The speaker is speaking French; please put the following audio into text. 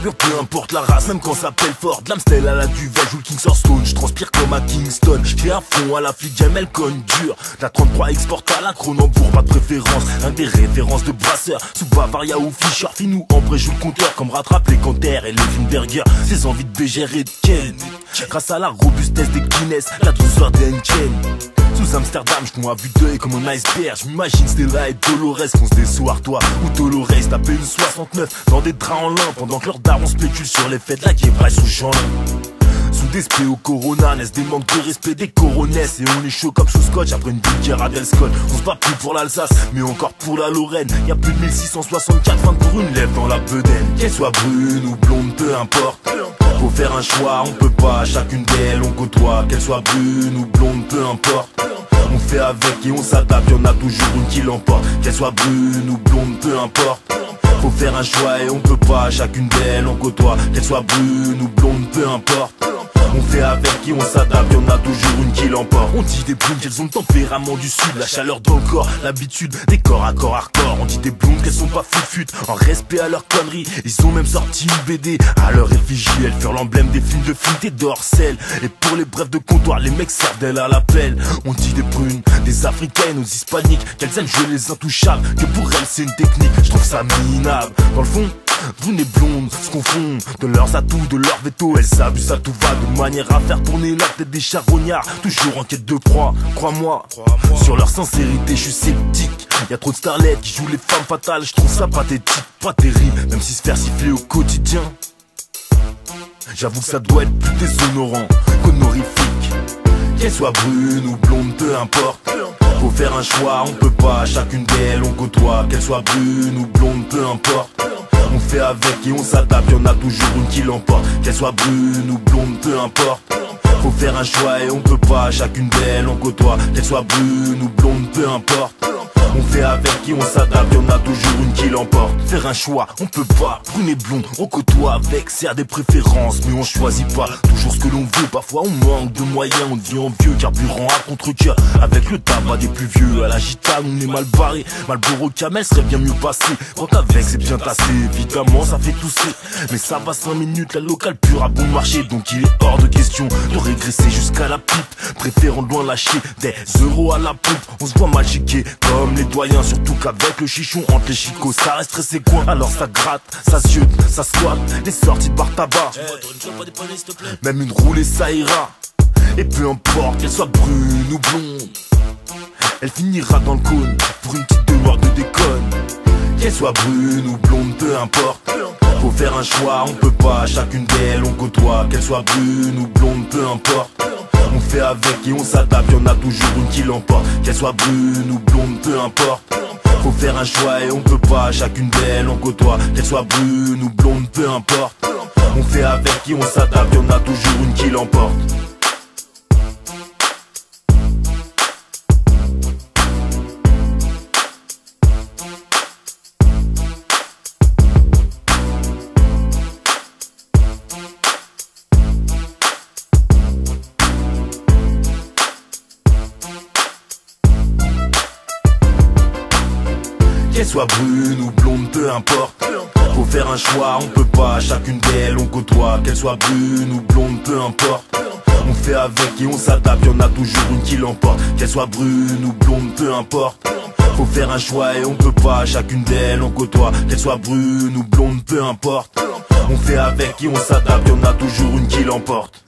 carbure, peu importe la race, même quand ça pèle fort. De l'Amstel à la duvet, joue le King Stone. Je transpire comme à Kingston. J'fais à fond à la flic, j'aime elle conne dure. La 33 exporte à la Cronenbourg, pas de préférence. Un des références de brasseurs, sous Bavaria ou Fischer. Finou, Ambré joue le compteur, comme rattrape les Canter et les Wimberger. Ses envies de BGR et de Ken. Grâce à la robustesse des Guinness, la douceur des Henken. Sous Amsterdam, j'conds à vue d'œil comme un iceberg. J'm'imagine Stella et Dolores qu'on se déçoit, toi ou Dolores taper une 69 dans des draps en lin. Pendant que leur daron spécule sur les fêtes, la guébraille sous Jean. Sous des spé au Corona, naissent des manques de respect des coronesses. Et on est chaud comme sous Scotch après une vulgaire à Del Scott. On se bat plus pour l'Alsace, mais encore pour la Lorraine. Y'a plus de 1664 fins pour une lèvre dans la bedaine. Qu'elle soit brune ou blonde, peu importe. Faut faire un choix, on peut pas, chacune d'elles on côtoie. Qu'elle soit brune ou blonde, peu importe. On fait avec et on s'adapte, y'en a toujours une qui l'emporte. Qu'elle soit brune ou blonde, peu importe. Faut faire un choix et on peut pas, chacune d'elles on côtoie. Qu'elle soit brune ou blonde, peu importe. On fait avec et on s'adapte, y'en a toujours une qui l'emporte. On dit des blondes qu'elles ont le tempérament du sud, la chaleur dans le corps, l'habitude des corps à corps hardcore. On dit des blondes qu'elles sont pas fut en respect à leurs conneries. Ils ont même sorti une BD à leur effigie. Elles furent l'emblème des films de Flint et d'Orcel. Et pour les brefs de comptoir, les mecs servent d'elles à l'appel. On dit des brunes, des africaines aux hispaniques, qu'elles aiment jouer les intouchables, que pour elles c'est une technique. Je trouve ça minable. Dans le fond, brunes et blondes se confondent de leurs atouts, de leurs veto. Elles abusent à tout va, de manière à faire tourner la tête des charognards. Toujours en quête de proie, crois-moi. Sur leur sincérité, je suis sceptique. Y'a trop de starlettes qui jouent les femmes fatales. Je trouve ça pathétique, pas terrible, même si se faire siffler au quotidien, j'avoue que ça doit être plus déshonorant qu'honorifique. Qu'elle soit brune ou blonde, peu importe. Faut faire un choix, on peut pas, chacune d'elles on côtoie. Qu'elle soit brune ou blonde, peu importe. On fait avec et on s'adapte, y'en a toujours une qui l'emporte. Qu'elle soit brune ou blonde, peu importe. Faut faire un choix et on peut pas, chacune d'elles on côtoie. Qu'elle soit brune ou blonde, peu importe. On fait avec et on s'adapte, y'en a toujours une qui l'emporte. Faire un choix, on peut pas, brune et blonde, on côtoie avec, c'est des préférences, mais on choisit pas toujours ce que l'on veut. Parfois on manque de moyens, on devient envieux, carburant à contre-cœur. Avec le tabac des plus vieux, à la gitane on est mal barré. Malboro Camel serait bien mieux passé, quand avec c'est bien tassé. Évidemment ça fait tousser, mais ça va 5 minutes, la locale pure à bon marché. Donc il est hors de question de régresser jusqu'à la pipe, préférant loin lâcher des euros à la pompe. On se voit mal chiquer comme les doyens, surtout qu'avec le chichon entre les chicots ça reste très ses coins. Alors ça gratte, ça ziote, ça squatte, les sorties de bar tabac, même une roulée ça ira. Et peu importe qu'elle soit brune ou blonde, elle finira dans le cône pour une petite demeure de déconne. Qu'elle soit brune ou blonde, peu importe. Faut faire un choix, on peut pas, chacune d'elles on côtoie. Qu'elle soit brune ou blonde, peu importe. On fait avec et on s'adapte, y'en a toujours une qui l'emporte. Qu'elle soit brune ou blonde, peu importe. Faut faire un choix et on peut pas, chacune d'elles on côtoie. Qu'elle soit brune ou blonde, peu importe. On fait avec et on s'adapte, y'en a toujours une qui l'emporte. Qu'elle soit brune ou blonde, peu importe. Faut faire un choix, on peut pas, chacune d'elles on côtoie. Qu'elle soit brune ou blonde, peu importe. On fait avec et on s'adapte, y'en a toujours une qui l'emporte. Qu'elle soit brune ou blonde, peu importe. Faut faire un choix et on peut pas, chacune d'elles on côtoie. Qu'elle soit brune ou blonde, peu importe. On fait avec et on s'adapte, y'en a toujours une qui l'emporte.